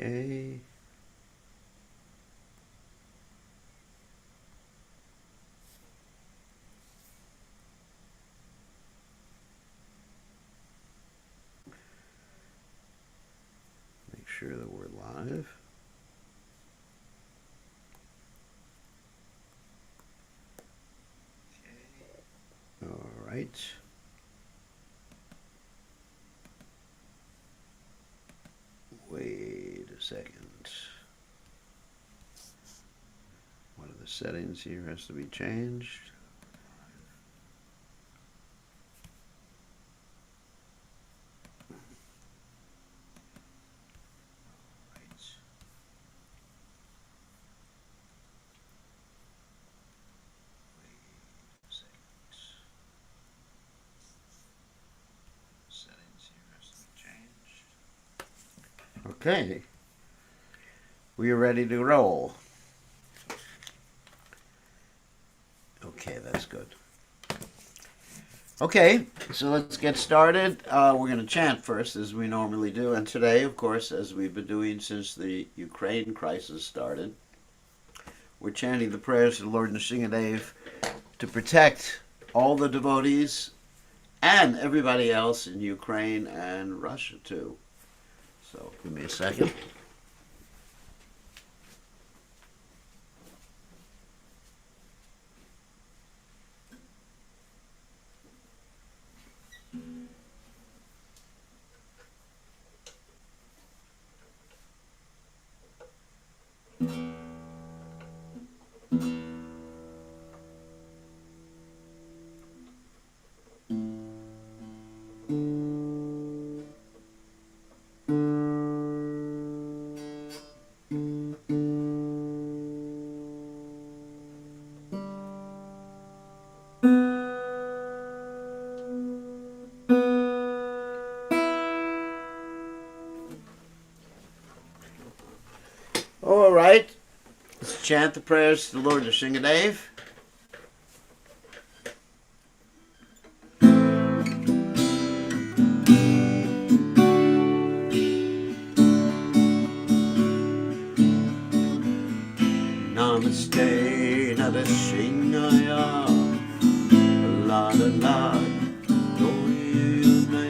Okay. Make sure that we're live. All right. Wait a second. One of the settings here has to be changed. Okay, we are ready to roll. Okay, that's good. Okay, so let's get started. We're going to chant first, as we normally do. And today, of course, as we've been doing since the Ukraine crisis started, we're chanting the prayers of the Lord Nrsingadev to protect all the devotees and everybody else in Ukraine and Russia, too. So, give me a second. All right, let's chant the prayers to the Lord Nrsingadev. Namaste Nrsinghaya, la Doyune,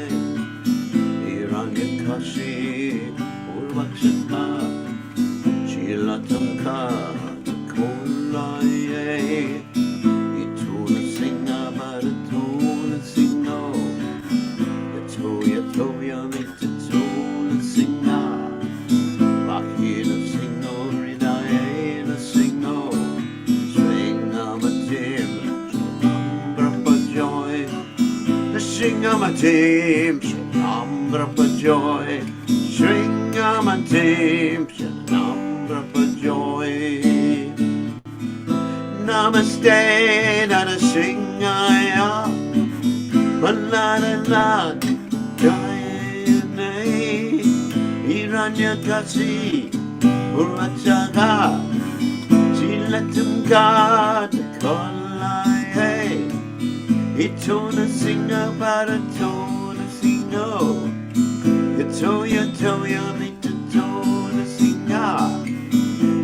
Hiranyakashi, Urvakshata, Chilatamka, Kolaye, Ituna Singa, Maratuna Singo, Yatoya, Mitatuna Singa, Bakina Singo, Ridayena Singo, Swingamatim, Shanambrapa Joy, the Shingamatim, Shanambrapa Joy, Shringamatim, Shanambrapa Joy. Namaste Nrsinghaya, Manadana Jayane, Hiranyakasi, Urvachaga, Chilatamka, Kolaye, Ituna Singa, Baratona Singo, Yatoya Mitatona Singa,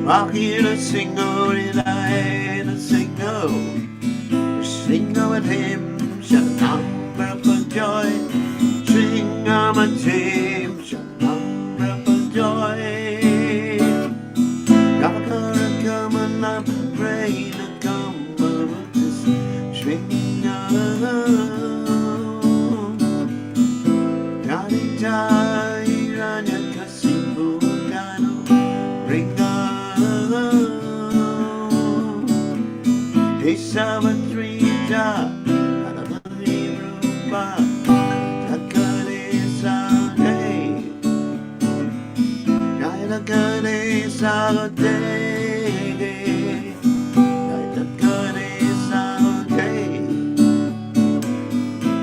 Mahira Singo, Ridayena Singo, Singo with him, Shanambrapa Joy, Shringamatim, Shanambrapa Joy, Gavakara Kamala, Raina Kamarutis, Shringam, Yadita, Hiranyakasi, Bhutano, Ringa, Desavatrita, Rupa, Takare Sade, Jailakare Sade, Jailakare Sade,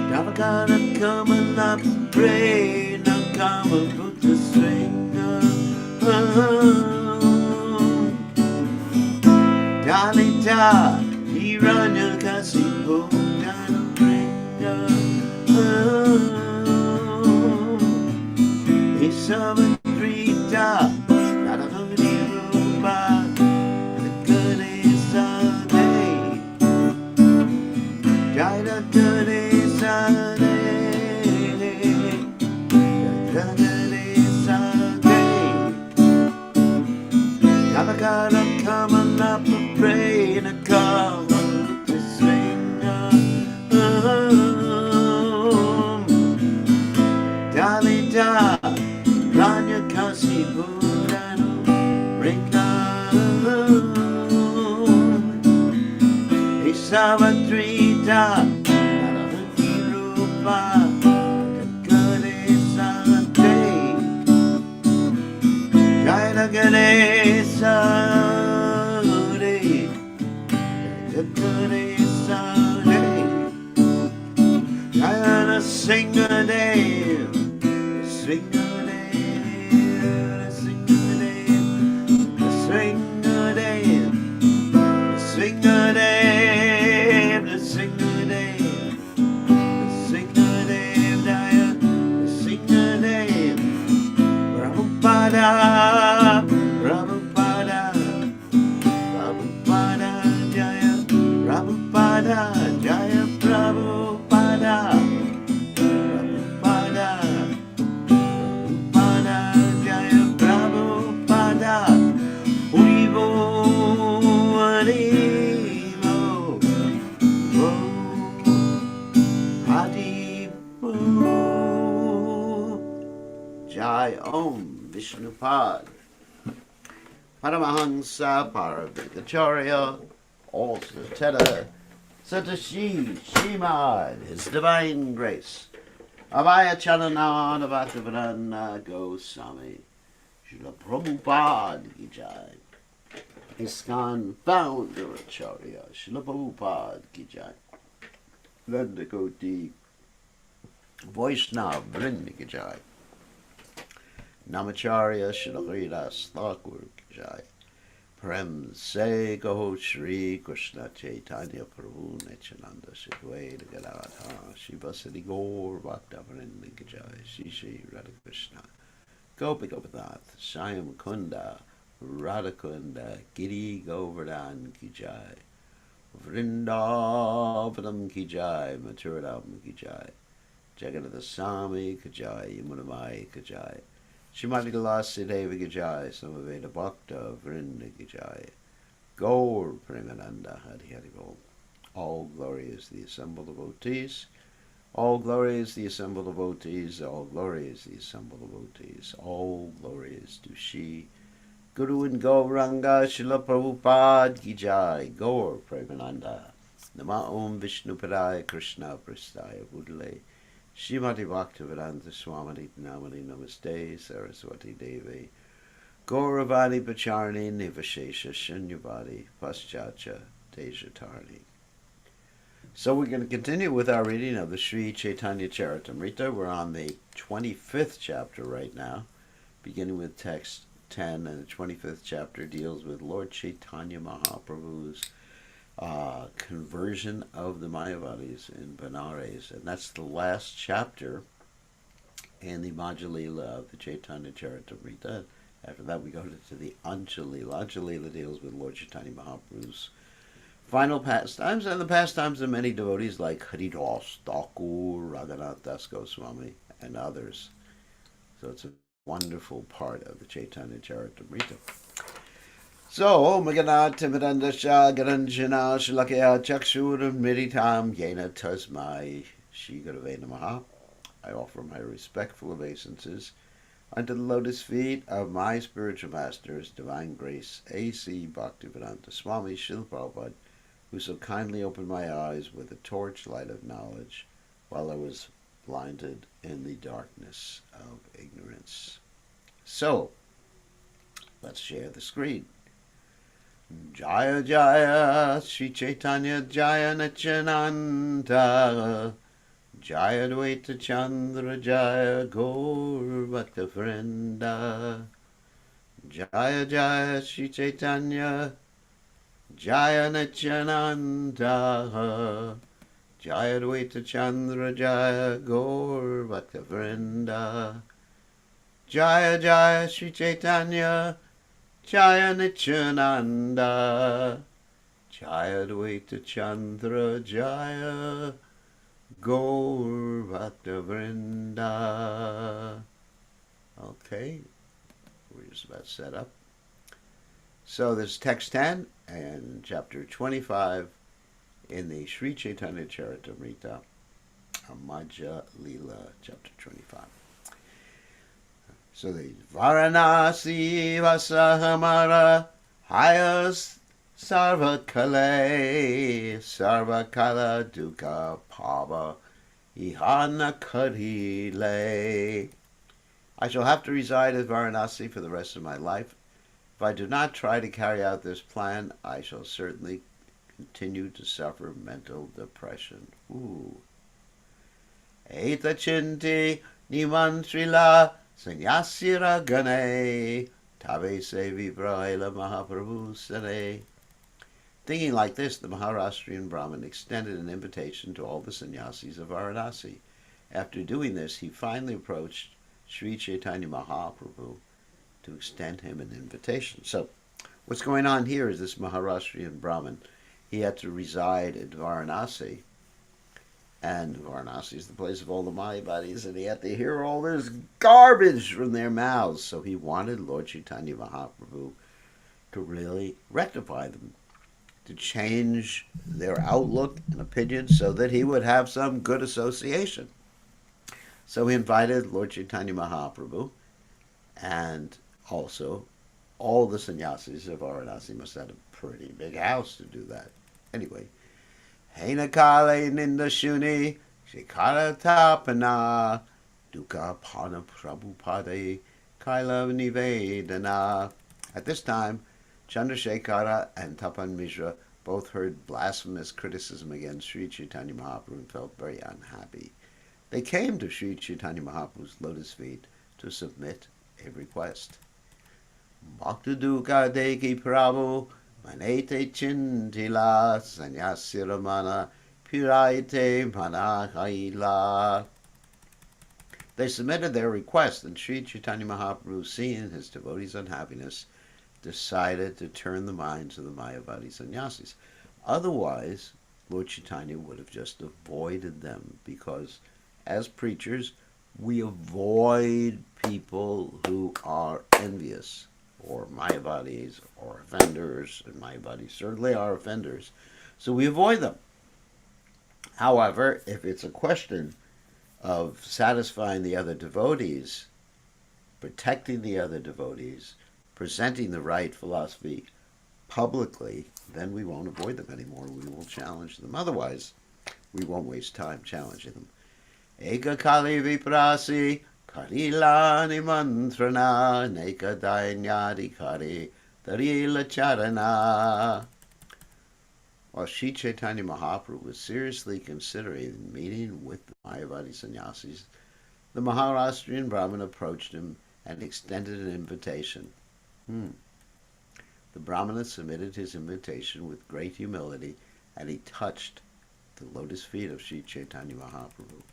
Davakara Kamala, Pray, Nakama, Buddha Sringa, Dalita, Hiranyakasi, Bhutano, Isavatrita, Kasi Purano Ringalu Isawatrita Narahati Rupa Kakare Sante Jaya Gare Sare Kakare Sare Jaya Singadev Singadev Singadev Singadev Singadev Singadev Singadev Jaya Singadev Prabhupada Prabhupada Prabhupada Jaya Prabhupada Jaya Prabhupada Prabhupada Prabhupada Jaya Prabhupada Haribo Haribo Haribo Jai Om Vishnupad Paramahansa Parabhigacharya also Teta Satashi Shimad His Divine Grace Abhaya Chalanana Bhaktivedanta Goswami Srila Prabhupada Ki Jai ISKCON Founder Acharya Srila Prabhupada Ki Jai Vendakoti Vaishnava Vrinda Ki Jai Namacharya Srila Haridas Thakur Ki Jai Prem Se Gaho Shri Krishna Chaitanya Prabhu Nityananda Shidwaita Gadadha Shivasati Gaur Bhaktavrinda Ki Jai Shri Shri Radha Krishna Gopi Gopinath Shyam Kunda Radha Kunda Giri Govardhan Ki Jai Vrindavanam Ki Jai Mathuradam Ki Jai Jagannath Swami Ki Jai Yamunamai Ki Jai Shrimati Tulasi Devi Ki Jai Samaveda Bhakta Vrinda Ki Jai Gaur Premananda Hari Hari Bol. All glory is the assembled devotees. All glory is the assembled devotees. All glory is the assembled devotees. All glory is to Shri Guru and Gauranga Srila Prabhupada Ki Jai Gaur Premananda Nama Om Vishnu Padaya Krishna Prastaya Budale Shrimati Bhaktivedanta Swami Namani Namaste Saraswati Devi Gauravani Pacharni Nivashesha Shunyavadi Paschatcha Tejatarni. So we're going to continue with our reading of the Sri Caitanya Caritamrta. We're on the 25th chapter right now, beginning with text 10, and the 25th chapter deals with Lord Chaitanya Mahaprabhu's conversion of the Mayavadis in Benares, and that's the last chapter in the Madhya Lila of the Chaitanya Caritamrta. After that we go to the Anjalila. Anjalila deals with Lord Chaitanya Mahaprabhu's final pastimes and the pastimes of many devotees like Haridas Thakur, Raghunath Das Goswami, and others. So it's a wonderful part of the Chaitanya Caritamrta. So, Maganat Timidandasha Garanjana Shalakya Chakshuram Miritam Yena Tasmai Shri Gurave Namaha. I offer my respectful obeisances unto the lotus feet of my spiritual masters, Divine Grace A.C. Bhaktivedanta Swami Srila Prabhupada, who so kindly opened my eyes with the torchlight of knowledge while I was blinded in the darkness of ignorance. So, let's share the screen. Jaya Jaya Sri Chaitanya Jaya Nityananda Jaya Dvaita Chandra Jaya Gaur Bhakta Vrinda Jaya Jaya Sri Chaitanya Jaya Nityananda Jaya Dvaita Chandra Jaya Gaur Bhakta Vrinda Jaya Jaya Sri Chaitanya Jaya Nityananda Jaya Dvaita Chandra Jaya Gaur Bhakta Vrinda. Okay, we're just about set up. So this is text 10 and chapter 25 in the Sri Chaitanya Caritamrta, Madhya Lila, chapter 25. So the Varanasi Vasahamara Hayas Sarvakale Sarvakala Dukkha Pava Ihana Karile. I shall have to reside at Varanasi for the rest of my life. If I do not try to carry out this plan, I shall certainly continue to suffer mental depression. Ooh. Eta chinti nimantrila sanyasira gane tabe se vibraila mahaprabhu sane. Thinking like this, the Maharashtrian Brahmin extended an invitation to all the sannyasis of Varanasi. After doing this, he finally approached Sri Caitanya Mahaprabhu to extend him an invitation. So, what's going on here is this Maharashtrian Brahmin, he had to reside at Varanasi, and Varanasi is the place of all the Mayavadis, and he had to hear all this garbage from their mouths. So he wanted Lord Chaitanya Mahaprabhu to really rectify them, to change their outlook and opinion so that he would have some good association. So he invited Lord Chaitanya Mahaprabhu, and also all the sannyasis of Varanasi must have a pretty big house to do that. Anyway, Hainakale Nindashuni Shikaratapana Dukkha Pana Prabhupade Kaila Nivedana. At this time, Chandrasekhara and Tapan Mishra both heard blasphemous criticism against Sri Chaitanya Mahaprabhu and felt very unhappy. They came to Sri Chaitanya Mahaprabhu's lotus feet to submit a request. Bhakta Dukkha Deki Prabhu Manete Chintila Sanyasiramana Piraite Manakaila. They submitted their request, and Sri Chaitanya Mahaprabhu, seeing his devotees' unhappiness, decided to turn the minds of the Mayavadi sannyasis. Otherwise, Lord Chaitanya would have just avoided them, because as preachers, we avoid people who are envious, or Mayavadis, or offenders, and Mayavadis certainly are offenders, so we avoid them. However, if it's a question of satisfying the other devotees, protecting the other devotees, presenting the right philosophy publicly, then we won't avoid them anymore. We will challenge them. Otherwise, we won't waste time challenging them. Eka Kali Viprasi Karila Nimantrana Neka Dainyadikari Darila Charana. While Sri Chaitanya Mahaprabhu was seriously considering meeting with the Mayavadi sannyasis, the Maharashtrian Brahmin approached him and extended an invitation. The Brahmana submitted his invitation with great humility, and he touched the lotus feet of Sri Chaitanya Mahaprabhu.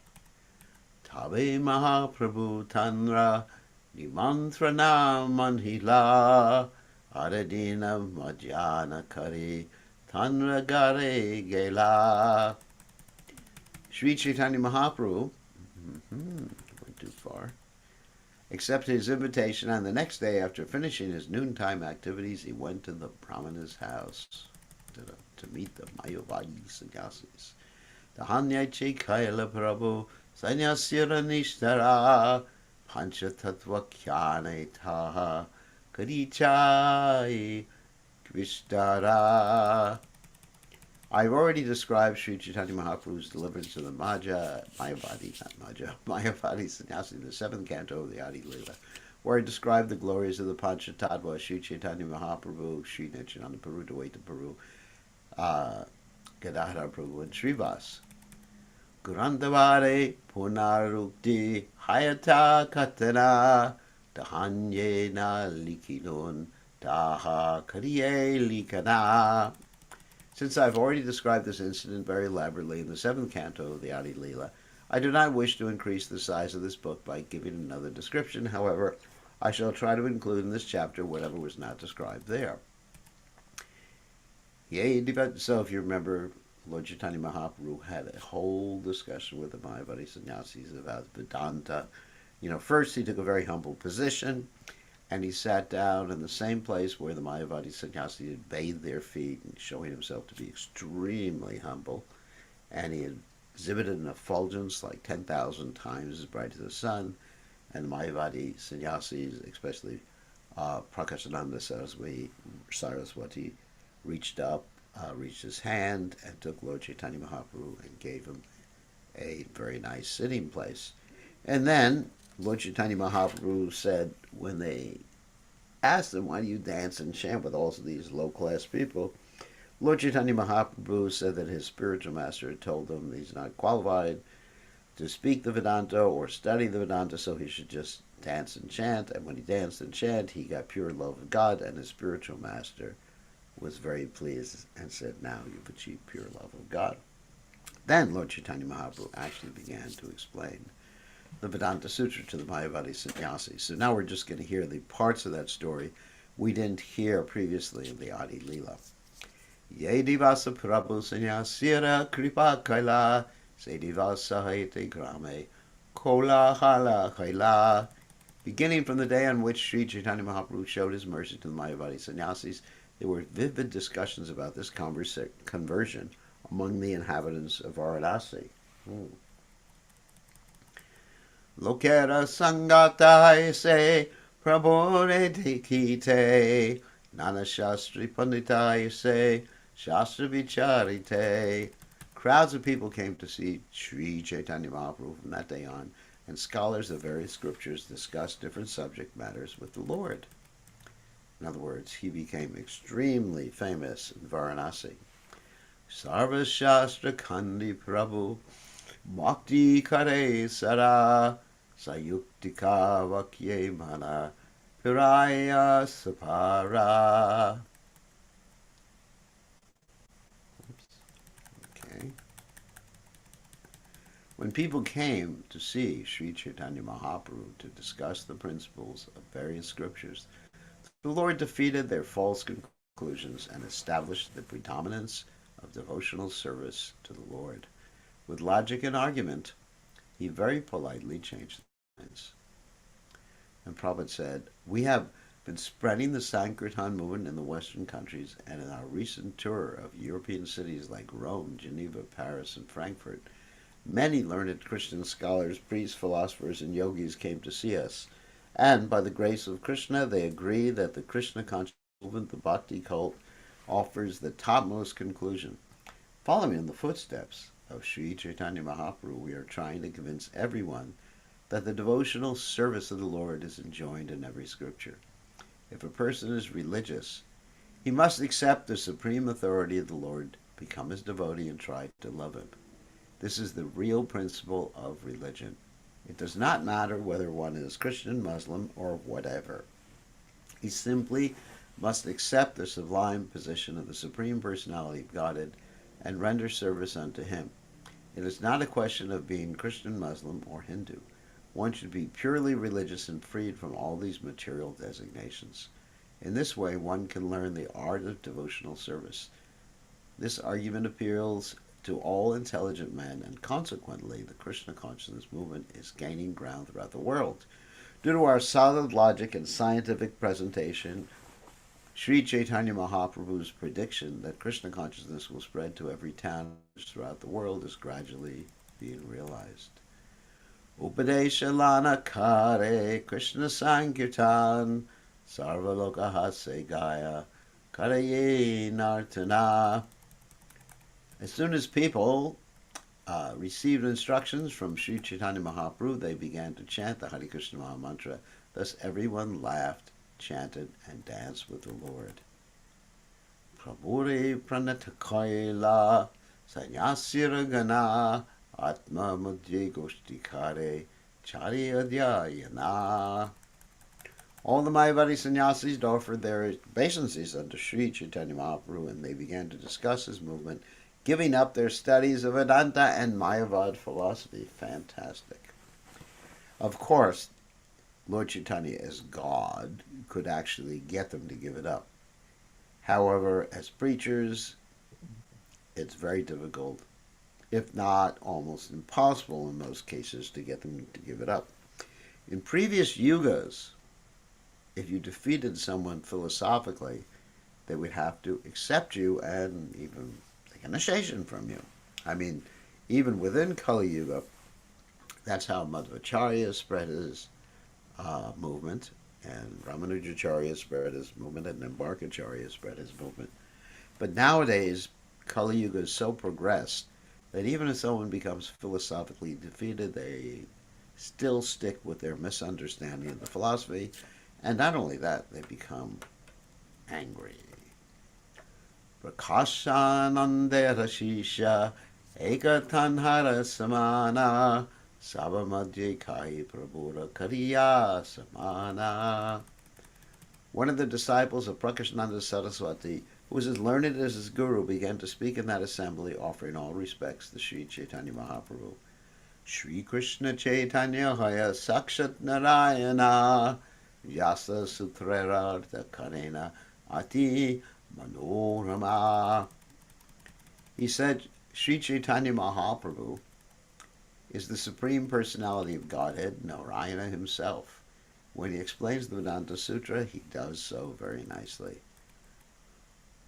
Tabe Mahaprabhu Tanra Nimantrana Manhila Aradina Madhyana Kari Tanra Gare Gela. Sri Chaitanya Mahaprabhu went too far, accepted his invitation, and the next day, after finishing his noontime activities, he went to the Brahmana's house to meet the Mayavadi sannyasis. Tahanyache Kaila Prabhu Sanyasira Nishtara Pancha Tattva Khyane Taha Karichai Kvistara. I've already described Sri Chaitanya Mahaprabhu's deliverance of the Mayavadi sannyasi in the 7th canto of the Adi Lila, where I described the glories of the Panchatattva, Sri Chaitanya Mahaprabhu, Sri Nityananda Prabhu, Dvaita Prabhu, Gadadhar Prabhu, and Srivas. Gurandavare Punarukti Hayata Katana Tahanyena Likinun Taha Kariye Likana. Since I've already described this incident very elaborately in the 7th canto of the Adi Lila, I do not wish to increase the size of this book by giving another description. However, I shall try to include in this chapter whatever was not described there. So if you remember, Lord Chaitanya Mahaprabhu had a whole discussion with the Mayavadi sannyasis about Vedanta. First he took a very humble position, and he sat down in the same place where the Mayavadi sannyasis had bathed their feet, showing himself to be extremely humble. And he had exhibited an effulgence like 10,000 times as bright as the sun. and Mayavadi sannyasis, especially Prakashananda Saraswati, reached up, reached his hand, and took Lord Chaitanya Mahaprabhu and gave him a very nice sitting place. And then Lord Chaitanya Mahaprabhu said, when they asked him, why do you dance and chant with all of these low-class people? Lord Chaitanya Mahaprabhu said that his spiritual master had told him he's not qualified to speak the Vedanta or study the Vedanta, so he should just dance and chant. And when he danced and chanted, he got pure love of God, and his spiritual master was very pleased and said, now you've achieved pure love of God. Then Lord Chaitanya Mahaprabhu actually began to explain the Vedanta Sutra to the Mayavadi sannyasis. So now we're just going to hear the parts of that story we didn't hear previously in the Adi Lila. Ye divasa prabhu sannyasira kripa kaila se divasa haite grame kola hala kaila. Beginning from the day on which Sri Chaitanya Mahaprabhu showed his mercy to the Mayavadi sannyasis, there were vivid discussions about this conversion among the inhabitants of Varanasi. Lokera sangatai se prabhore dikite nana shastri panditai se shastra vicharite. Crowds of people came to see Sri Chaitanya Mahaprabhu from that day on, and scholars of various scriptures discussed different subject matters with the Lord. In other words, he became extremely famous in Varanasi. Sarva Shastra Kandi Prabhu Bhakti Kare Sara Sayuktika Vakye Mana Piraya Sapara. Okay. When people came to see Sri Chaitanya Mahaprabhu to discuss the principles of various scriptures, the Lord defeated their false conclusions and established the predominance of devotional service to the Lord. With logic and argument, he very politely changed the minds. And Prabhupada said, we have been spreading the Sankirtan movement in the Western countries, and in our recent tour of European cities like Rome, Geneva, Paris, and Frankfurt, many learned Christian scholars, priests, philosophers, and yogis came to see us. And by the grace of Krishna, they agree that the Krishna conscious movement, the Bhakti cult, offers the topmost conclusion. Following in the footsteps of Sri Chaitanya Mahaprabhu, we are trying to convince everyone that the devotional service of the Lord is enjoined in every scripture. If a person is religious, he must accept the supreme authority of the Lord, become his devotee, and try to love him. This is the real principle of religion. It does not matter whether one is Christian, Muslim, or whatever. He simply must accept the sublime position of the Supreme Personality of Godhead and render service unto him. It is not a question of being Christian, Muslim, or Hindu. One should be purely religious and freed from all these material designations. In this way, one can learn the art of devotional service. This argument appeals to all intelligent men, and consequently, the Krishna consciousness movement is gaining ground throughout the world. Due to our solid logic and scientific presentation, Sri Chaitanya Mahaprabhu's prediction that Krishna consciousness will spread to every town throughout the world is gradually being realized. Upadesha lana kare Krishna sankirtan sarva lokahase gaya karaye nartana. As soon as people received instructions from Sri Chaitanya Mahaprabhu, they began to chant the Hare Krishna Maha Mantra. Thus everyone laughed, chanted, and danced with the Lord. Prabhure pranatakaila sanyasira gana atma madhya goshtikare chari adhyayana. All the Mayavadi sannyasis offered their obeisances unto Sri Chaitanya Mahaprabhu, and they began to discuss his movement, giving up their studies of Vedanta and Mayavad philosophy. Fantastic. Of course, Lord Chaitanya, as God, could actually get them to give it up. However, as preachers, it's very difficult, if not almost impossible in most cases, to get them to give it up. In previous yugas, if you defeated someone philosophically, they would have to accept you and even take initiation from you. I mean, even within Kali Yuga, that's how Madhvacharya spread his movement, and Ramanujacharya spread his movement, and Nimbarkacharya spread his movement. But nowadays, Kali Yuga is so progressed that even if someone becomes philosophically defeated, they still stick with their misunderstanding of the philosophy, and not only that, they become angry. Prakashanandera Shisha Ekatanhara Samana Sabamadye Kai Prabhura Kariya Samana. One of the disciples of Prakashananda Saraswati, who was as learned as his guru, began to speak in that assembly, offering all respects to Sri Chaitanya Mahaprabhu. Sri Krishna Chaitanya Haya Sakshat Narayana Yasa Sutrarartha Karena Ati Manorama. He said Sri Chaitanya Mahaprabhu is the Supreme Personality of Godhead, Narayana himself. When he explains the Vedanta Sutra, he does so very nicely.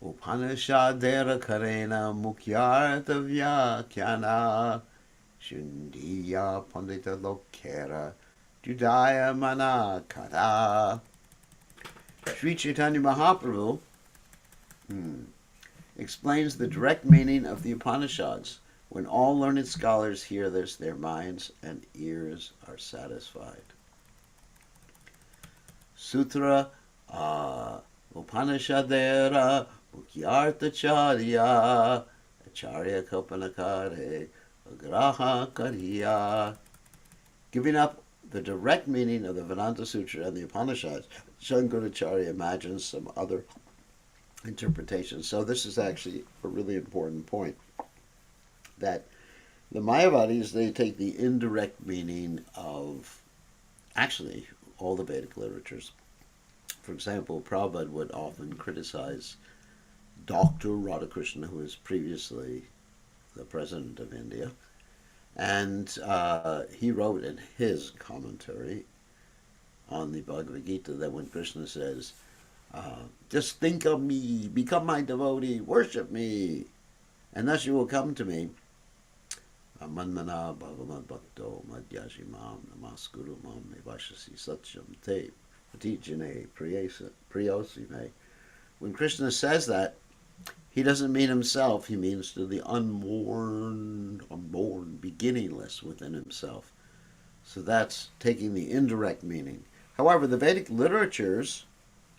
Upanishadera Karena Mukhyartha Vyakyana Shundiya Pandita Lokera Judaya Manakara. Sri Chaitanya Mahaprabhu explains the direct meaning of the Upanishads. When all learned scholars hear this, their minds and ears are satisfied. Sutra Upanishadera Mukyartacharya Acharya Kopanakare Agraha Kariya. Giving up the direct meaning of the Vedanta Sutra and the Upanishads, Shankaracharya imagines some other interpretation. So this is actually a really important point, that the Mayavadis, they take the indirect meaning of actually all the Vedic literatures. For example, Prabhupada would often criticize Dr. Radhakrishna, who was previously the president of India, and he wrote in his commentary on the Bhagavad Gita that when Krishna says, just think of me, become my devotee, worship me, and thus you will come to me. Manmana bhagavad bhakto madhyashimam namaskuru mam mevashasi satyam te patijane priyosime. When Krishna says that, he doesn't mean himself, he means to the unborn, beginningless within himself. So that's taking the indirect meaning. However, the Vedic literatures,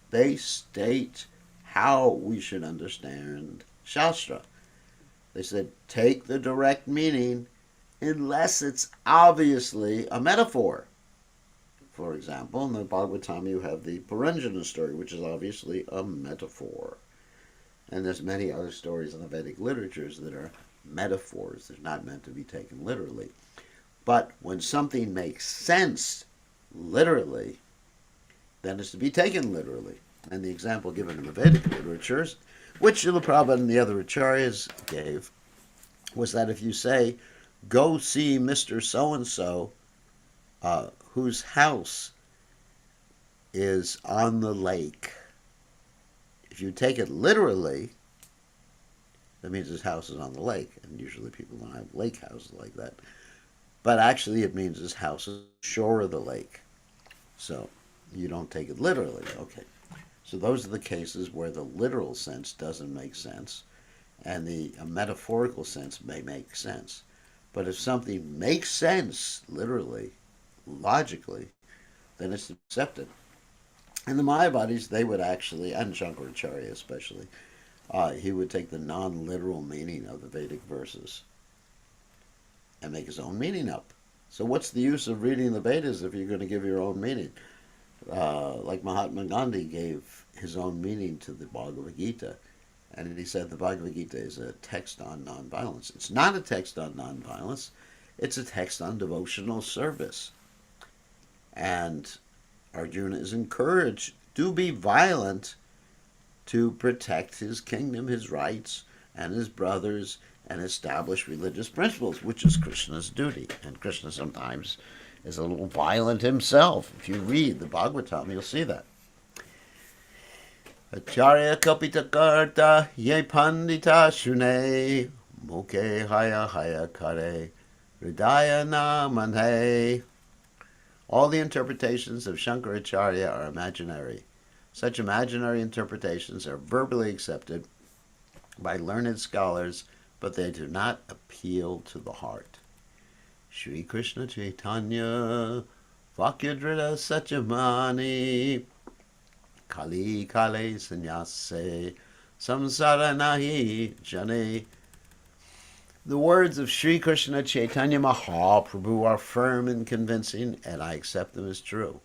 they state how we should understand Shastra. They said, take the direct meaning unless it's obviously a metaphor. For example, in the Bhagavatam you have the Parangina story, which is obviously a metaphor. And there's many other stories in the Vedic literatures that are metaphors. They're not meant to be taken literally. But when something makes sense literally, then it's to be taken literally. And the example given in the Vedic literatures, which Srila Prabhupada and the other acharyas gave, was that if you say, go see Mr. So-and-so, whose house is on the lake, if you take it literally, that means his house is on the lake. And usually people don't have lake houses like that. But actually it means his house is shore of the lake. So you don't take it literally. Okay. So those are the cases where the literal sense doesn't make sense, and the metaphorical sense may make sense. But if something makes sense literally, logically, then it's accepted. And the Mayavadis, they would actually, and Shankaracharya especially, he would take the non-literal meaning of the Vedic verses and make his own meaning up. So what's the use of reading the Vedas if you're going to give your own meaning? Like Mahatma Gandhi gave his own meaning to the Bhagavad Gita, and he said the Bhagavad Gita is a text on nonviolence. It's not a text on nonviolence, it's a text on devotional service. And Arjuna is encouraged to be violent to protect his kingdom, his rights, and his brothers, and establish religious principles, which is Krishna's duty. And Krishna sometimes is a little violent himself. If you read the Bhagavatam, you'll see that. Acharya kapita karta ye pandita shune mukhe haya haya kare hridaya namane. All the interpretations of Shankaracharya are imaginary. Such imaginary interpretations are verbally accepted by learned scholars, but they do not appeal to the heart. Shri Krishna Caitanya Vakyadrita Satchamani Kali Kale Sannyase Samsara Nahi Jane. The words of Sri Krishna Chaitanya Mahaprabhu are firm and convincing, and I accept them as true.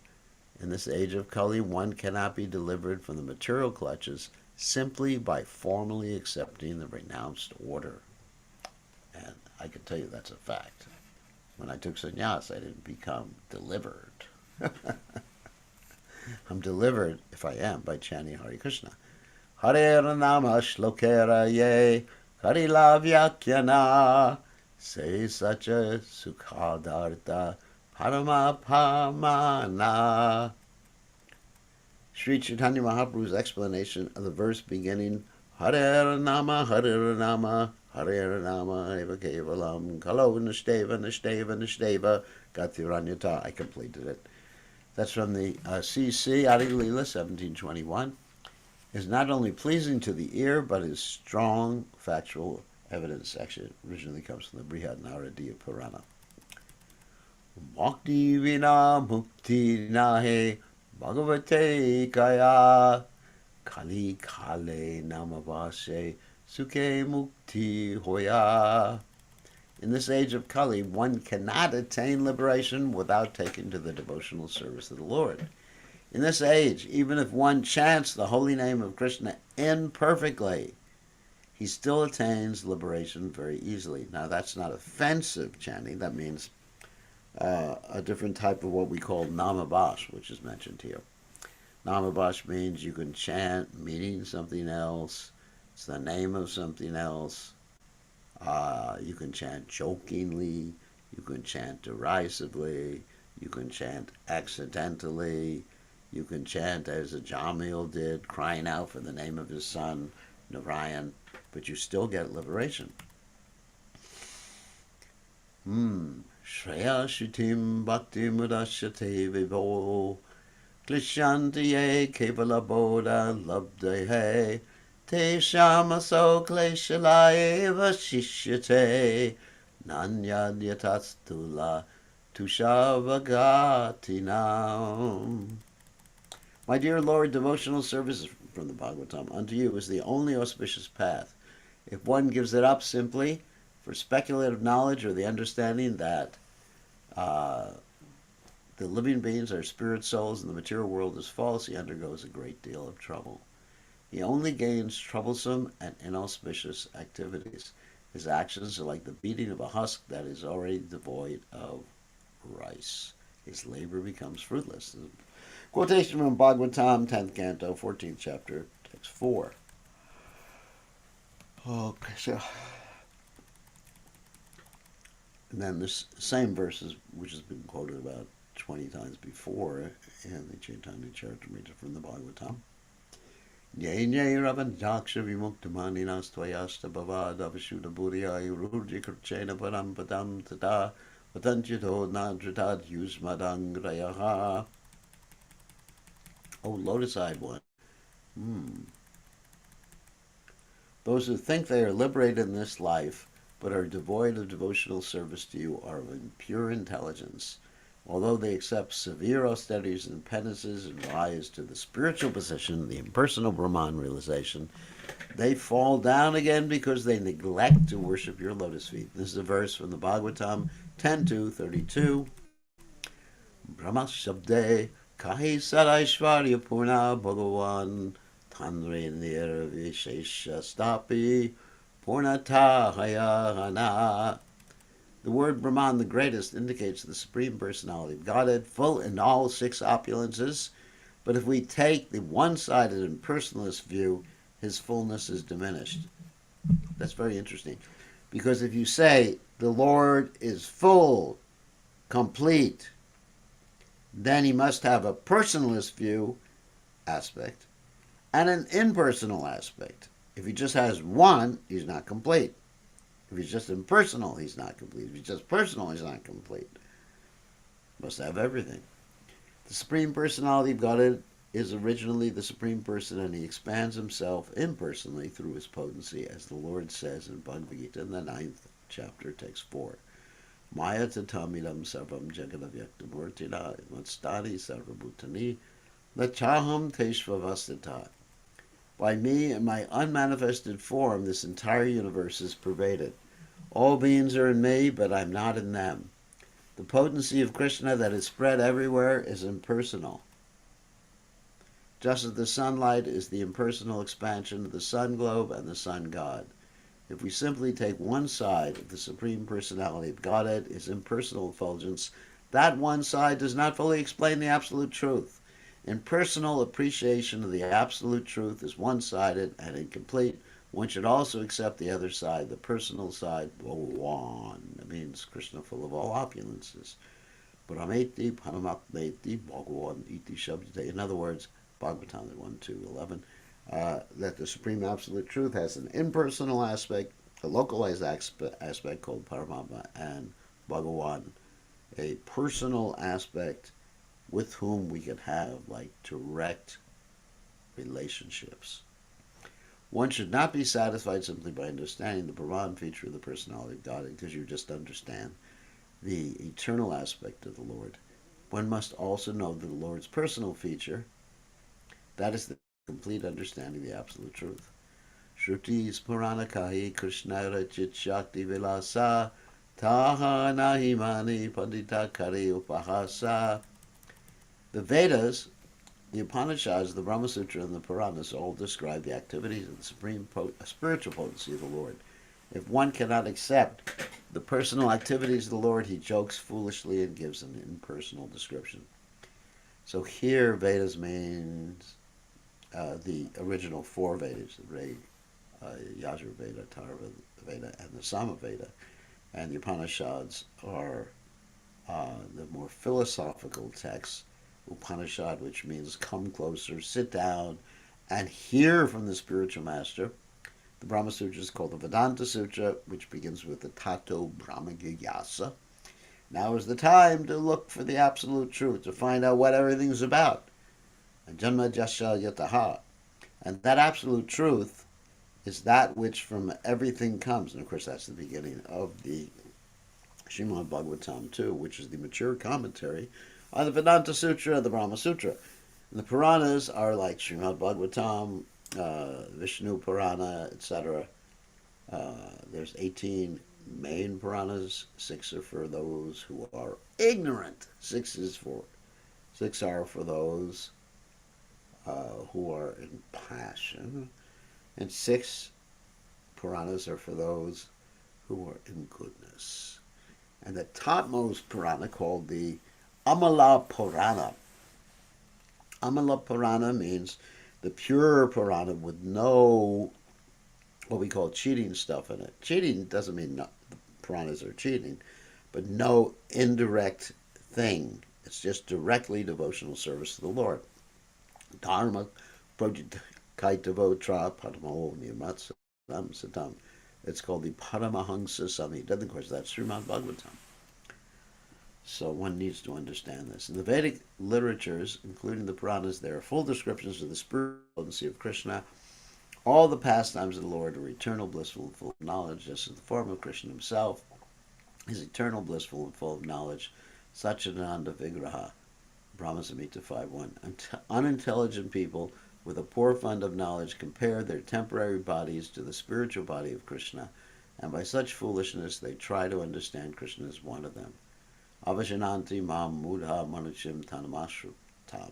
In this age of Kali, one cannot be delivered from the material clutches simply by formally accepting the renounced order. And I can tell you that's a fact. When I took sannyas, I didn't become delivered. I'm delivered, if I am, by chanting Hare Krishna. Hare Nama Shlokera Ye Harila Vyakyana Se Sacha Sukhadarta Paramapamana. Sri Chaitanya Mahaprabhu's explanation of the verse beginning Hare Nama Hare Nama Hare Nama Eva Kevalam Kalo Nishteva Nishteva Nishteva Gatiranyata. I completed it. That's from the CC Adi Lila 1721. Is not only pleasing to the ear, but is strong factual evidence. Actually, it originally comes from the Brihad Naradiya Purana. Bhakti vina mukti nahe bhagavate kaya kali kale namavase sukhe mukti hoya. In this age of Kali, one cannot attain liberation without taking to the devotional service of the Lord. In this age, even if one chants the holy name of Krishna imperfectly, he still attains liberation very easily. Now, that's not offensive chanting. That means a different type of what we call namabash, which is mentioned here. Namabash means you can chant meaning something else. It's the name of something else. You can chant jokingly. You can chant derisively. You can chant accidentally. You can chant as Jamil did, crying out for the name of his son, Narayan, but you still get liberation. Shreya Shutim Bhakti Mudashyate Vivo Klishantiye Kevala Bodha Labdehe Te Shamaso Kleshalaye Vashishyate Nanyad Yatastula Tushavagatinam. My dear Lord, devotional service from the Bhagavatam unto you is the only auspicious path. If one gives it up simply for speculative knowledge or the understanding that the living beings are spirit souls and the material world is false, he undergoes a great deal of trouble. He only gains troublesome and inauspicious activities. His actions are like the beating of a husk that is already devoid of rice. His labor becomes fruitless. Quotation from Bhagavatam, 10th Canto, 14th Chapter, Text 4. Okay, so... And then this same verses, which has been quoted about 20 times before in the Caitanya Caritamrta from the Bhagavatam. Ye nye ravandaksha vimuktamani nastvayasta bhavada vishuddha buddhya ururji krchena parampadam tata vatanchito nadritad yusmadangrayaha. Oh, lotus-eyed one. Those who think they are liberated in this life, but are devoid of devotional service to you, are of impure intelligence. Although they accept severe austerities and penances and rise to the spiritual position, the impersonal Brahman realization, they fall down again because they neglect to worship your lotus feet. This is a verse from the Bhagavatam 10:2-32. Brahma Shabde Kahi Saraishvarya Purna Bhagavan Tanre Nira Vishesha Stapi Purnata Hayahana. The word Brahman, the greatest, indicates the Supreme Personality of Godhead, full in all six opulences. But if we take the one-sided and personalist view, his fullness is diminished. That's very interesting. Because if you say the Lord is full, complete, then he must have a personalist view aspect and an impersonal aspect. If he just has one, he's not complete. If he's just impersonal, he's not complete. If he's just personal, he's not complete. Must have everything. The Supreme Personality of Godhead is originally the Supreme Person, and he expands himself impersonally through his potency, as the Lord says in Bhagavad Gita in the 9th chapter, text 4. Maya tatamidam sarvam jagadavyaktamurtina matstani sarvabhutani nachaham teshvavastita. By me and my unmanifested form, this entire universe is pervaded. All beings are in me, but I'm not in them. The potency of Krishna that is spread everywhere is impersonal. Just as the sunlight is the impersonal expansion of the sun globe and the sun god. If we simply take one side of the Supreme Personality of Godhead, his impersonal effulgence, that one side does not fully explain the absolute truth. Impersonal appreciation of the absolute truth is one-sided and incomplete. One should also accept the other side, the personal side, Bhagawan. That means Krishna full of all opulences. Parameti, Paramatmeti, Bhagawan, Iti Shabdite. In other words, Bhagavatam 1, 2, 11, that the Supreme Absolute Truth has an impersonal aspect, a localized aspect called Paramatma, and Bhagawan, a personal aspect with whom we can have like direct relationships. One should not be satisfied simply by understanding the Brahman feature of the personality of God, because you just understand the eternal aspect of the Lord. One must also know that the Lord's personal feature, that is the complete understanding of the absolute truth. Shrutis Puranakahi Krishna Rachit Shakti Vilasa Taha Nahimani Pandita Kari Upahasa. The Vedas, the Upanishads, the Brahma Sutra, and the Puranas all describe the activities of the supreme spiritual potency of the Lord. If one cannot accept the personal activities of the Lord, he jokes foolishly and gives an impersonal description. So here Vedas means the original four Vedas, the Yajurveda, Atharvaveda, and the Samaveda. And the Upanishads are the more philosophical texts. Upanishad, which means come closer, sit down, and hear from the spiritual master. The Brahma Sutra is called the Vedanta Sutra, which begins with the Tato Brahma Jigyasa. Now is the time to look for the absolute truth, to find out what everything's about. And Janma Jasya Yataha. And that absolute truth is that which from everything comes. And of course, that's the beginning of the Srimad Bhagavatam too, which is the mature commentary on the Vedanta Sutra, the Brahma Sutra. And the Puranas are like Srimad Bhagavatam, Vishnu Purana, etc. There's 18 main Puranas. 6 are for those who are ignorant. 6 are for those who are in passion, and 6 Puranas are for those who are in goodness. And the topmost Purana, called the Amala Purana. Amala Purana means the pure Purana with no what we call cheating stuff in it. Cheating doesn't mean the Puranas are cheating, but no indirect thing. It's just directly devotional service to the Lord. Dharma Kaitavotra Padamo Nirmatsatam Satam. It's called the Paramahansa Samhita. Of course, that's Srimad Bhagavatam. So one needs to understand this. In the Vedic literatures, including the Puranas, there are full descriptions of the spiritual potency of Krishna. All the pastimes of the Lord are eternal, blissful, and full of knowledge, just as the form of Krishna himself is eternal, blissful, and full of knowledge. Satchidananda Vigraha, Brahma Samhita 5.1. Unintelligent people with a poor fund of knowledge compare their temporary bodies to the spiritual body of Krishna, and by such foolishness they try to understand Krishna as one of them. Avashananti mam mudha manushim tanamashrutam.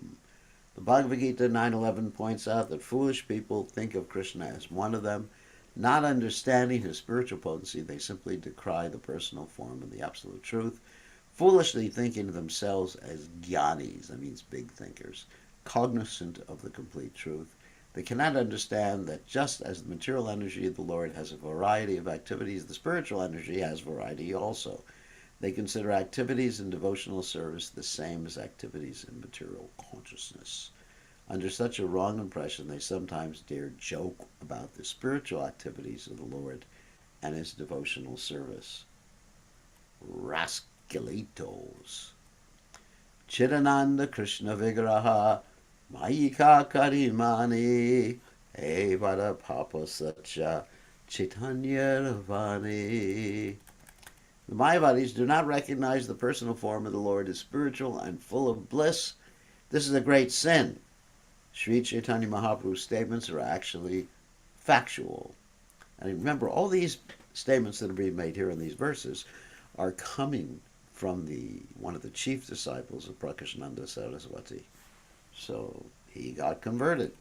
The Bhagavad Gita 9.11 points out that foolish people think of Krishna as one of them. Not understanding his spiritual potency, they simply decry the personal form of the absolute truth, foolishly thinking of themselves as jnanis, that means big thinkers, cognizant of the complete truth. They cannot understand that just as the material energy of the Lord has a variety of activities, the spiritual energy has variety also. They consider activities in devotional service the same as activities in material consciousness. Under such a wrong impression, they sometimes dare joke about the spiritual activities of the Lord and his devotional service. Rascalitos. Chidananda Krishna Vigraha Mayika Karimani Evada Papa Satcha Chaitanya Ravani. The Mayavadis do not recognize the personal form of the Lord as spiritual and full of bliss. This is a great sin. Sri Chaitanya Mahaprabhu's statements are actually factual. And remember, all these statements that are being made here in these verses are coming from one of the chief disciples of Prakashananda Saraswati. So he got converted.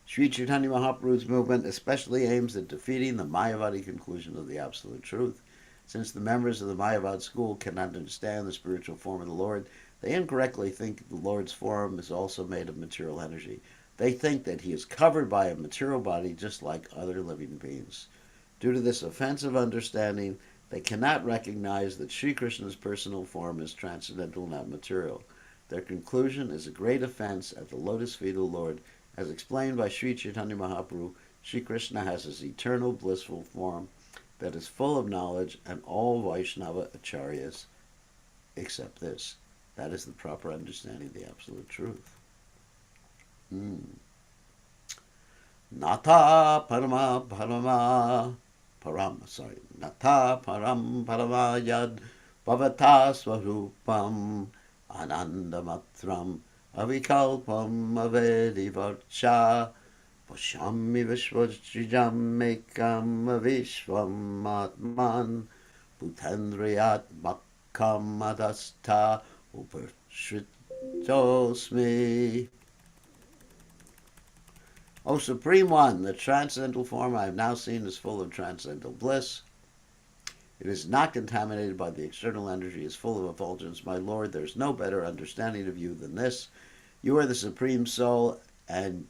Sri Chaitanya Mahaprabhu's movement especially aims at defeating the Mayavadi conclusion of the Absolute Truth. Since the members of the Mayavad school cannot understand the spiritual form of the Lord, they incorrectly think the Lord's form is also made of material energy. They think that he is covered by a material body just like other living beings. Due to this offensive understanding, they cannot recognize that Sri Krishna's personal form is transcendental, not material. Their conclusion is a great offense at the lotus feet of the Lord. As explained by Sri Chaitanya Mahaprabhu, Sri Krishna has his eternal blissful form that is full of knowledge, and all Vaishnava acharyas accept this. That is the proper understanding of the Absolute Truth. Nata Parama Parama Nata Param Parama Yad Bhavata Swarupam Anandamatram Avikalpam Avedivarcha Pashami Vishvajjam Mekam Vishvam Atman Bhutendriyat Makam Adasta Upashritosmi. O Supreme One, the transcendental form I have now seen is full of transcendental bliss. It is not contaminated by the external energy, is full of effulgence. My Lord, there is no better understanding of you than this. You are the Supreme Soul and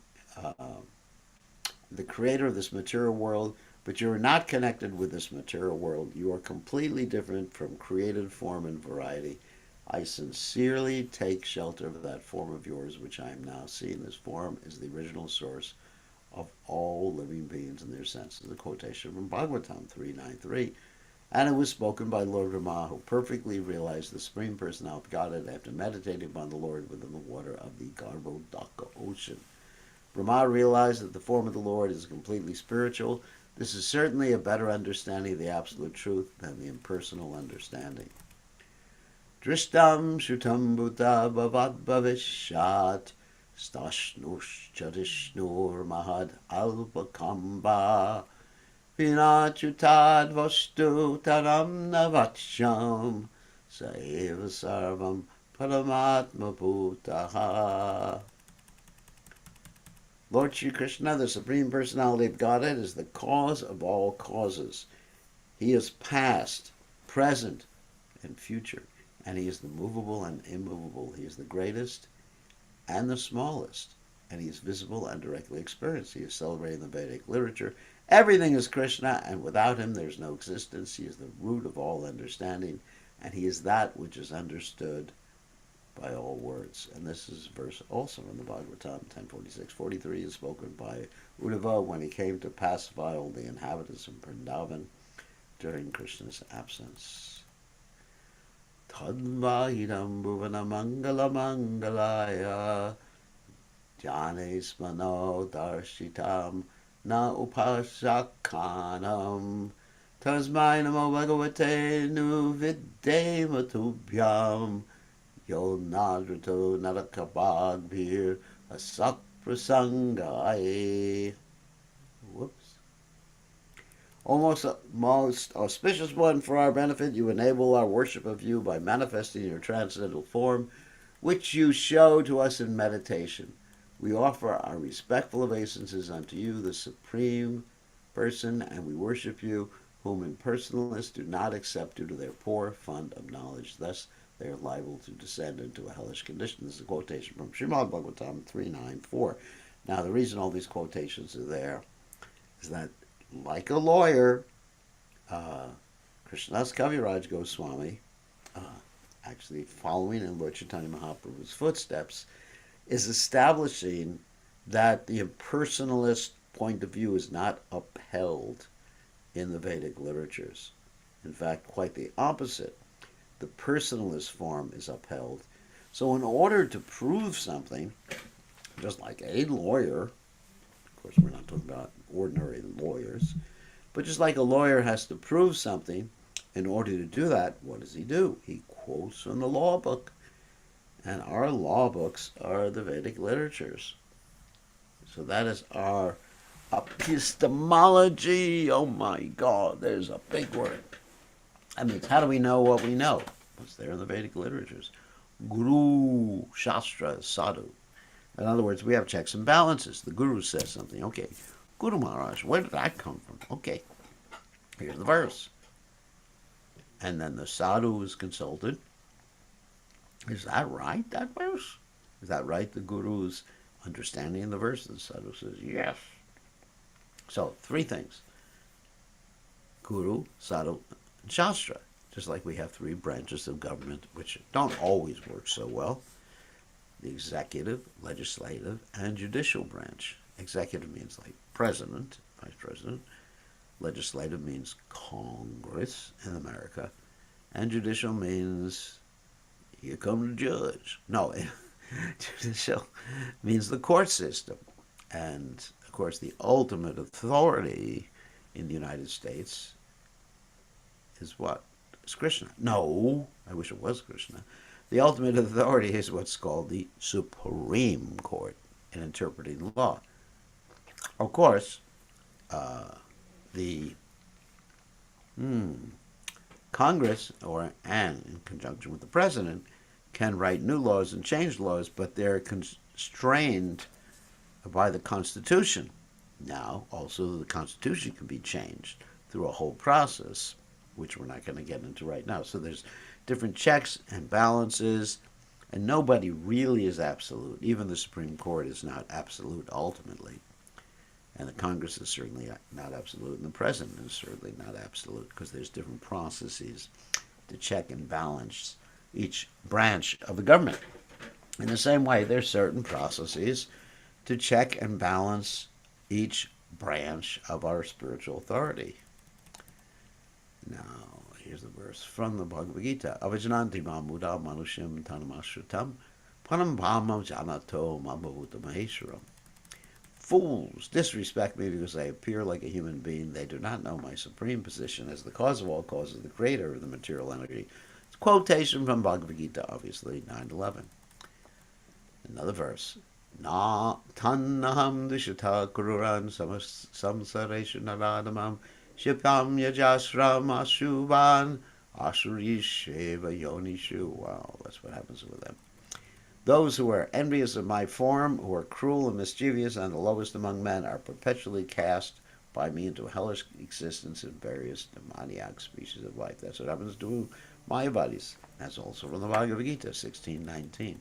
the creator of this material world, but you are not connected with this material world. You are completely different from created form and variety. I sincerely take shelter of that form of yours, which I am now seeing. This form is the original source of all living beings in their senses. A quotation from Bhagavatam 3.9.3. And it was spoken by Lord Brahma, who perfectly realized the Supreme Personality of Godhead after meditating upon the Lord within the water of the Garbhodaka ocean. Brahma realized that the form of the Lord is completely spiritual. This is certainly a better understanding of the Absolute Truth than the impersonal understanding. Drishtam Shutam Bhuta Bhavad Bhavishat Stashnushcharishnur Mahad Albakamba Vinachutad Vastu Taram Navacham Saeva Sarvam Paramatma Bhutaha. Lord Shri Krishna, the Supreme Personality of Godhead, is the cause of all causes. He is past, present, and future. And he is the movable and immovable. He is the greatest and the smallest. And he is visible and directly experienced. He is celebrated in the Vedic literature. Everything is Krishna, and without him there is no existence. He is the root of all understanding, and he is that which is understood by all words. And this is verse also in the Bhagavatam 10:46-43 is spoken by Uddhava when he came to pacify all the inhabitants of Vrindavan during Krishna's absence. Tadvahidam bhuvana mangala mangalaya jnane smano darshitam na upasakanam tasmai namo bhagavate nu vidematubhyam yo nadrato narakabadbhir asak prasangai. Whoops. O most auspicious one, for our benefit, you enable our worship of you by manifesting your transcendental form, which you show to us in meditation. We offer our respectful obeisances unto you, the Supreme Person, and we worship you, whom impersonalists do not accept due to their poor fund of knowledge. Thus, they are liable to descend into a hellish condition. This is a quotation from Srimad Bhagavatam 3.9.4. Now, the reason all these quotations are there is that, like a lawyer, Krishnadas Kaviraj Goswami, actually following in Lord Chaitanya Mahaprabhu's footsteps, is establishing that the impersonalist point of view is not upheld in the Vedic literatures. In fact, quite the opposite. The personalist form is upheld. So in order to prove something, just like a lawyer, of course we're not talking about ordinary lawyers, but just like a lawyer has to prove something, in order to do that, what does he do? He quotes from the law book. And our law books are the Vedic literatures. So that is our epistemology. Oh my God, there's a big word. That means, how do we know what we know? What's there in the Vedic literatures? Guru, Shastra, Sadhu. In other words, we have checks and balances. The Guru says something. Okay, Guru Maharaj, where did that come from? Okay, here's the verse. And then the Sadhu is consulted. Is that right, that verse? Is that right, the Guru's understanding of the verse? The Sadhu says, yes. So, three things. Guru, Sadhu, and Shastra. Just like we have three branches of government, which don't always work so well. The executive, legislative, and judicial branch. Executive means like president, vice president. Legislative means Congress in America. And judicial means, here come the judge. No, judicial means the court system. And, of course, the ultimate authority in the United States is what? It's Krishna. No, I wish it was Krishna. The ultimate authority is what's called the Supreme Court in interpreting law. Of course, the Congress, and in conjunction with the President, can write new laws and change laws, but they're constrained by the Constitution. Now, also the Constitution can be changed through a whole process, which we're not going to get into right now. So there's different checks and balances, and nobody really is absolute. Even the Supreme Court is not absolute ultimately. And the Congress is certainly not absolute, and the President is certainly not absolute, because there's different processes to check and balance each branch of the government. In the same way, there's certain processes to check and balance each branch of our spiritual authority. Now, here's the verse from the Bhagavad Gita. Avajananti mamuda manushim tanamashrutam panam bhamam janato mambhavuta maheshwaram. Fools disrespect me because I appear like a human being. They do not know my supreme position as the cause of all causes, the creator of the material energy. It's a quotation from Bhagavad Gita, obviously, 9:11. Another verse. Na tannaham dishata kururan samsareshu naradamam shipam yajasram ashuvan asurisheva yonishu. Wow, that's what happens with them. Those who are envious of my form, who are cruel and mischievous, and the lowest among men, are perpetually cast by me into hellish existence in various demoniac species of life. That's what happens to Mayavadis. That's also from the Bhagavad Gita, 16:19.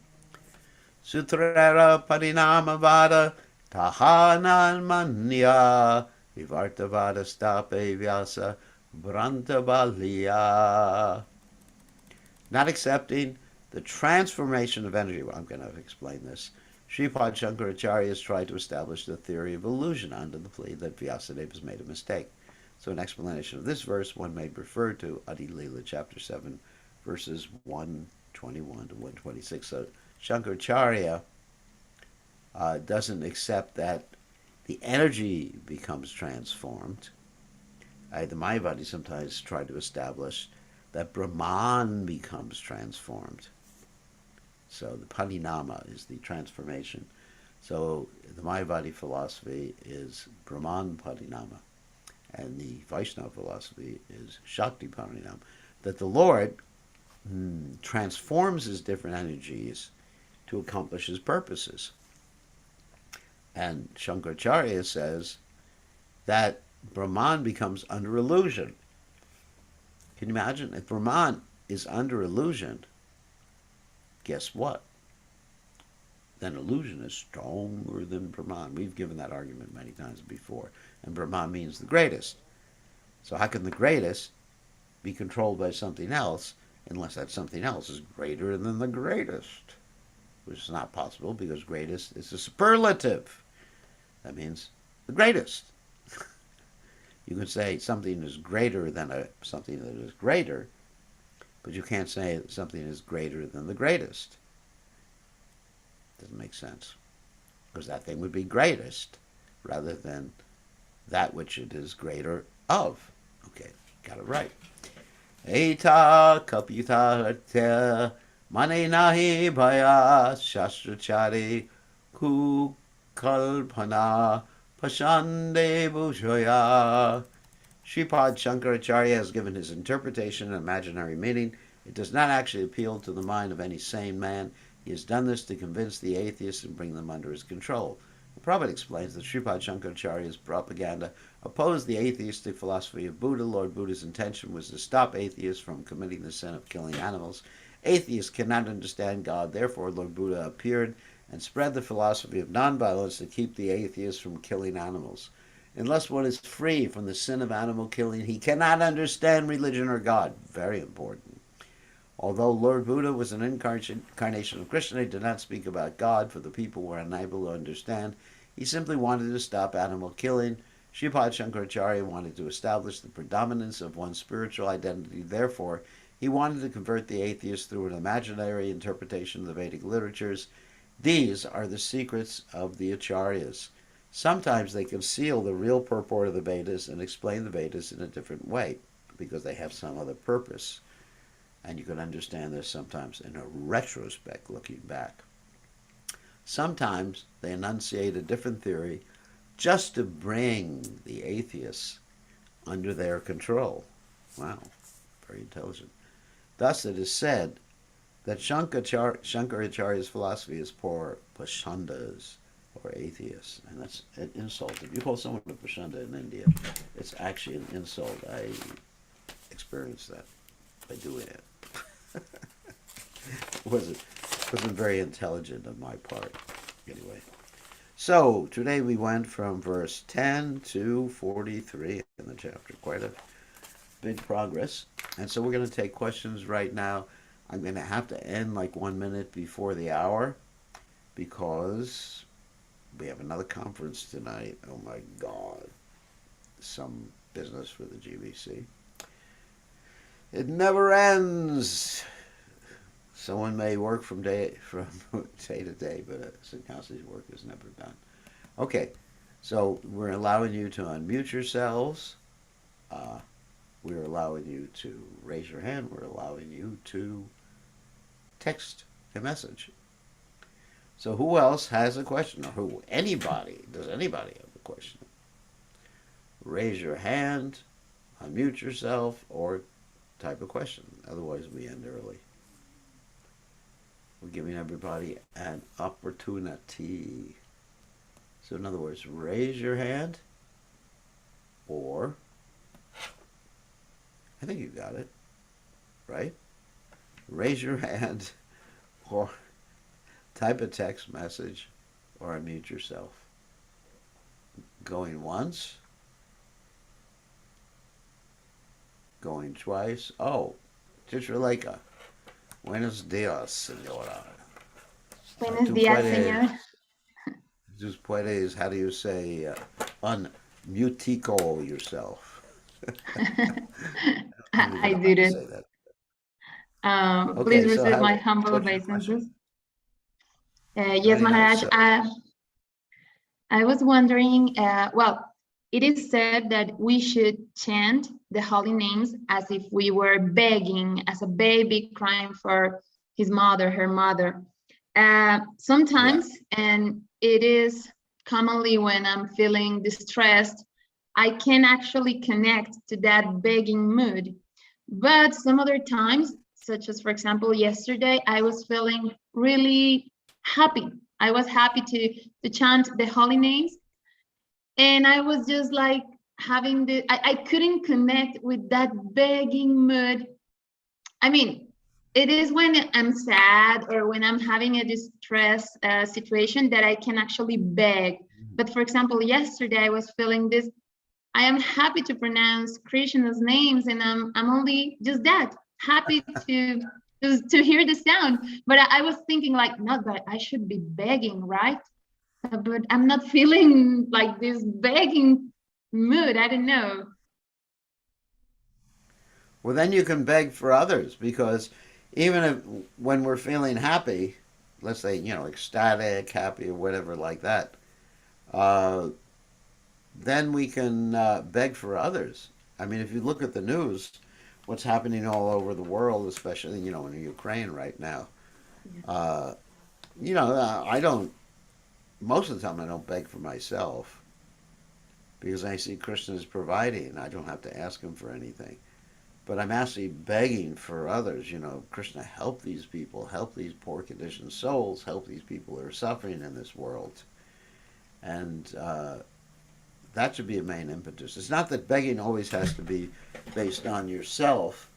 Sutrara parinamavada tahanan manya vivartavada stape vyasa brantabaliya. Not accepting the transformation of energy. Well, I'm going to explain this. Sripad Shankaracharya has tried to establish the theory of illusion under the plea that Vyasadeva has made a mistake. So in explanation of this verse, one may refer to Adi Lila, chapter 7, verses 121 to 126. So Shankaracharya doesn't accept that the energy becomes transformed. The Mayavadis sometimes try to establish that Brahman becomes transformed. So the parinama is the transformation. So the Mayavadi philosophy is Brahman parinama, and the Vaishnava philosophy is Shakti parinama. That the Lord transforms his different energies to accomplish his purposes. And Shankaracharya says that Brahman becomes under illusion. Can you imagine? If Brahman is under illusion, guess what? Then illusion is stronger than Brahman. We've given that argument many times before. And Brahman means the greatest. So how can the greatest be controlled by something else unless that something else is greater than the greatest? Which is not possible because greatest is a superlative. That means the greatest. You can say something is greater than something that is greater, but you can't say something is greater than the greatest. Doesn't make sense. Because that thing would be greatest rather than that which it is greater of. Okay, got it right. Eta kapita mane nahi bhaya shastrachari ku kalpana pashande bhujoya. Sripad Shankaracharya has given his interpretation an imaginary meaning. It does not actually appeal to the mind of any sane man. He has done this to convince the atheists and bring them under his control. The Prabhupada explains that Sripad Shankaracharya's propaganda opposed the atheistic philosophy of Buddha. Lord Buddha's intention was to stop atheists from committing the sin of killing animals. Atheists cannot understand God, therefore Lord Buddha appeared and spread the philosophy of nonviolence to keep the atheists from killing animals. Unless one is free from the sin of animal killing, he cannot understand religion or God. Very important. Although Lord Buddha was an incarnation of Krishna, he did not speak about God, for the people were unable to understand. He simply wanted to stop animal killing. Sripad Shankaracharya wanted to establish the predominance of one's spiritual identity. Therefore, he wanted to convert the atheists through an imaginary interpretation of the Vedic literatures. These are the secrets of the Acharyas. Sometimes they conceal the real purport of the Vedas and explain the Vedas in a different way because they have some other purpose. And you can understand this sometimes in a retrospect, looking back. Sometimes they enunciate a different theory just to bring the atheists under their control. Wow, very intelligent. Thus it is said that Shankaracharya's philosophy is for pashandas, or atheists, and that's an insult. If you call someone a pashanda in India, it's actually an insult. I experienced that by doing it. wasn't very intelligent on my part. Anyway, so today we went from verse 10 to 43 in the chapter. Quite a big progress. And so we're going to take questions right now. I'm going to have to end like 1 minute before the hour because we have another conference tonight. Oh my God. Some business for the GBC. It never ends. Someone may work from day to day, but Sannyasi's work is never done. Okay, so we're allowing you to unmute yourselves. We're allowing you to raise your hand. We're allowing you to text a message. So who else has a question? Or does anybody have a question? Raise your hand, unmute yourself, or type a question. Otherwise we end early. We're giving everybody an opportunity. So in other words, raise your hand, or I think you got it, right? Raise your hand, or type a text message, or unmute yourself. Going once. Going twice. Oh, Chitraleka. Buenos días, señora. Buenos días, señor. Tú puedes, how do you say, unmutico yourself? I did it. Say that. Okay, please receive my humble obeisances. Yes, Maharaj. I was wondering, well, it is said that we should chant the holy names as if we were begging, as a baby crying for his mother, her mother. Sometimes, and it is commonly when I'm feeling distressed, I can actually connect to that begging mood. But some other times, such as, for example, yesterday, I was feeling really happy. I was happy to chant the holy names. And I was just like having I couldn't connect with that begging mood. I mean, it is when I'm sad or when I'm having a distress situation that I can actually beg. But for example, yesterday I was feeling this. I am happy to pronounce Krishna's names, and I'm only just that, happy to hear the sound. But I was thinking like, not that I should be begging, right? But I'm not feeling like this begging mood. I don't know. Well, then you can beg for others, because even if when we're feeling happy, let's say, ecstatic, happy, or whatever like that, uh, then we can beg for others. I mean, if you look at the news, what's happening all over the world, especially, in Ukraine right now, Yeah. uh, I don't, most of the time, I don't beg for myself because I see Krishna is providing. I don't have to ask him for anything. But I'm actually begging for others. Krishna, help these people, help these poor conditioned souls, help these people who are suffering in this world. And that should be a main impetus. It's not that begging always has to be based on yourself.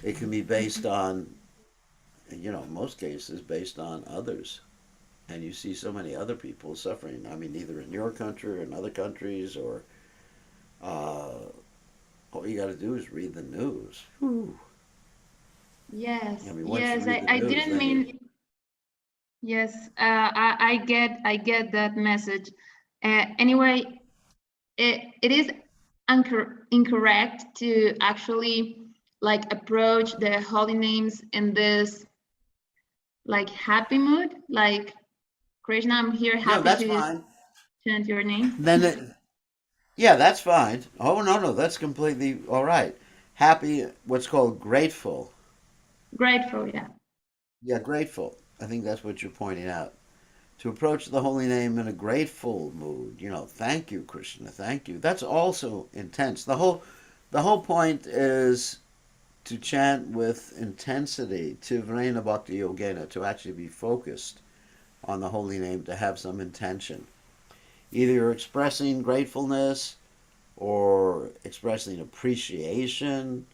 It can be based on, in most cases, based on others. And you see so many other people suffering. I mean, either in your country or in other countries, or uh, all you got to do is read the news. Whew. Yes, I mean, once you yes, read the I news, didn't then you. mean, yes, I get that message. Anyway, it is incorrect to actually like approach the holy names in this like happy mood, like Krishna, I'm here No, happy that's to fine. chant your name. Then, yeah, that's fine. Oh no, no, that's completely all right. Happy, what's called grateful. Grateful, yeah. Yeah, grateful. I think that's what you're pointing out. To approach the holy name in a grateful mood. Thank you, Krishna. Thank you. That's also intense. The whole point is to chant with intensity, to vrena bhakti yogena, to actually be focused on the holy name, to have some intention. Either you're expressing gratefulness, or expressing appreciation,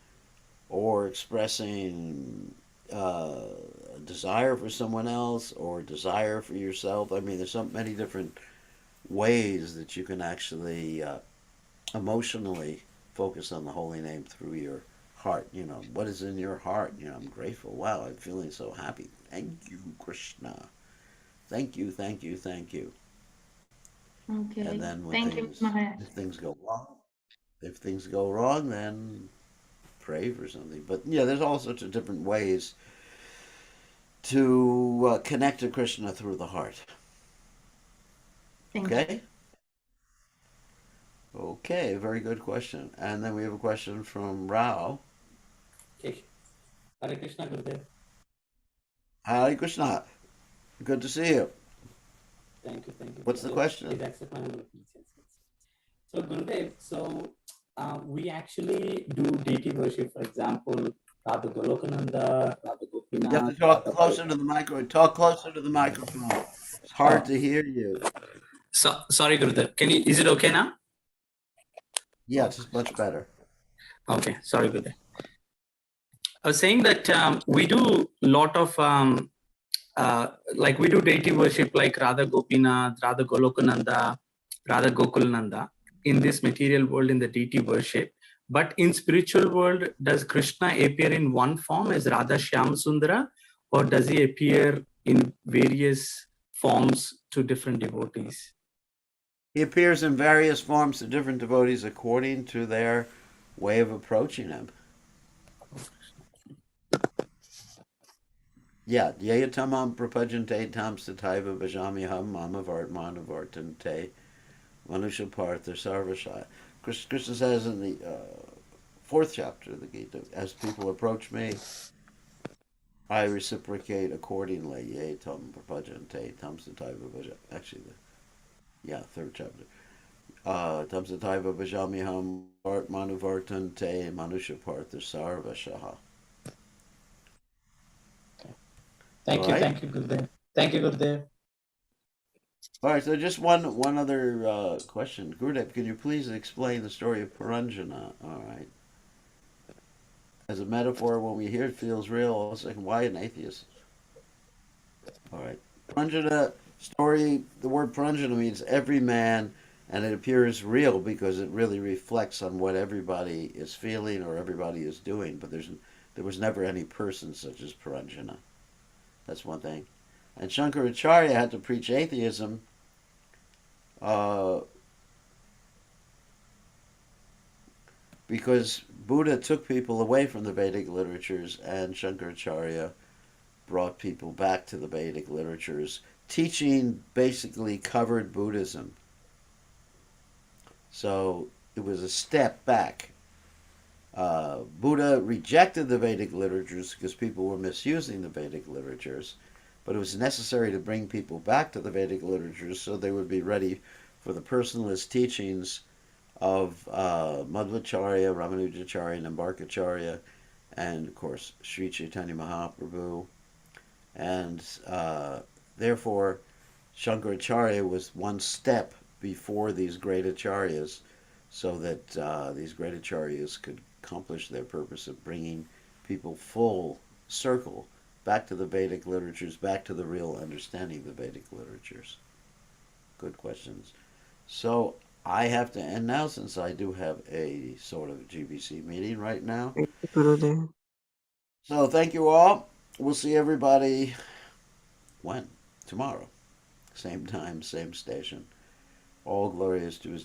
or expressing uh, desire for someone else, or desire for yourself. I mean, there's so many different ways that you can actually emotionally focus on the holy name through your heart. What is in your heart? I'm grateful. Wow, I'm feeling so happy. Thank you, Krishna. Thank you, thank you, thank you. And Okay. then when Thank you, things, Maharaj. if things go wrong, then pray for something. But yeah, there's all sorts of different ways to connect to Krishna through the heart. Thank you. Okay? Okay, very good question. And then we have a question from Rao. Okay. Hare Krishna, Gurudev. Hare Krishna. Good to see you. Thank you, thank you. What's the question? Please accept my humble obeisances. So, Gurudev, we actually do deity worship, for example, Radha Golokananda, Radha You have to Gopinath, talk Radha closer to the microphone. Talk closer to the microphone. It's hard Oh, to hear you. sorry, Gurudev. Is it okay now? Yeah, it's much better. Okay, sorry, Gurudev. I was saying that we do lot of like we do deity worship like Radha Gopinath, Radha Golokananda, Radha Gokulnanda in this material world in the deity worship. But in spiritual world, does Krishna appear in one form as Radha Shyam Sundara, or does he appear in various forms to different devotees? He appears in various forms to different devotees according to their way of approaching him. Yeah, yayatamam prapajante tam sataiva bhajamiham mamavartmanavartante manusha partha sarvashaya. Krishna says in the fourth chapter of the Gita, as people approach me, I reciprocate accordingly. Yayatam prapajante tam sataiva bhajamiham. Actually, third chapter. Tam sataiva bhajamiham manuvartante manusha partha sarvashaha. Thank you, thank you, Gurudev. Thank you, Gurudev. All right, so just one other question. Gurudev, can you please explain the story of Parangina? All right. As a metaphor, when we hear it feels real, it's like, why an atheist? All right. Parangina story, the word Parangina means every man, and it appears real because it really reflects on what everybody is feeling or everybody is doing, but there was never any person such as Parangina. That's one thing. And Shankaracharya had to preach atheism uh, because Buddha took people away from the Vedic literatures, and Shankaracharya brought people back to the Vedic literatures. Teaching basically covered Buddhism. So it was a step back. Buddha rejected the Vedic literatures because people were misusing the Vedic literatures, but it was necessary to bring people back to the Vedic literatures so they would be ready for the personalist teachings of Madhvacharya, Ramanujacharya, Nambarkacharya, and of course Sri Chaitanya Mahaprabhu. And therefore Shankaracharya was one step before these great acharyas, so that these great acharyas could accomplish their purpose of bringing people full circle back to the Vedic literatures, back to the real understanding of the Vedic literatures. Good questions. So I have to end now, since I do have a sort of GBC meeting right now. So thank you all. We'll see everybody when? Tomorrow. Same time, same station. All glory is to His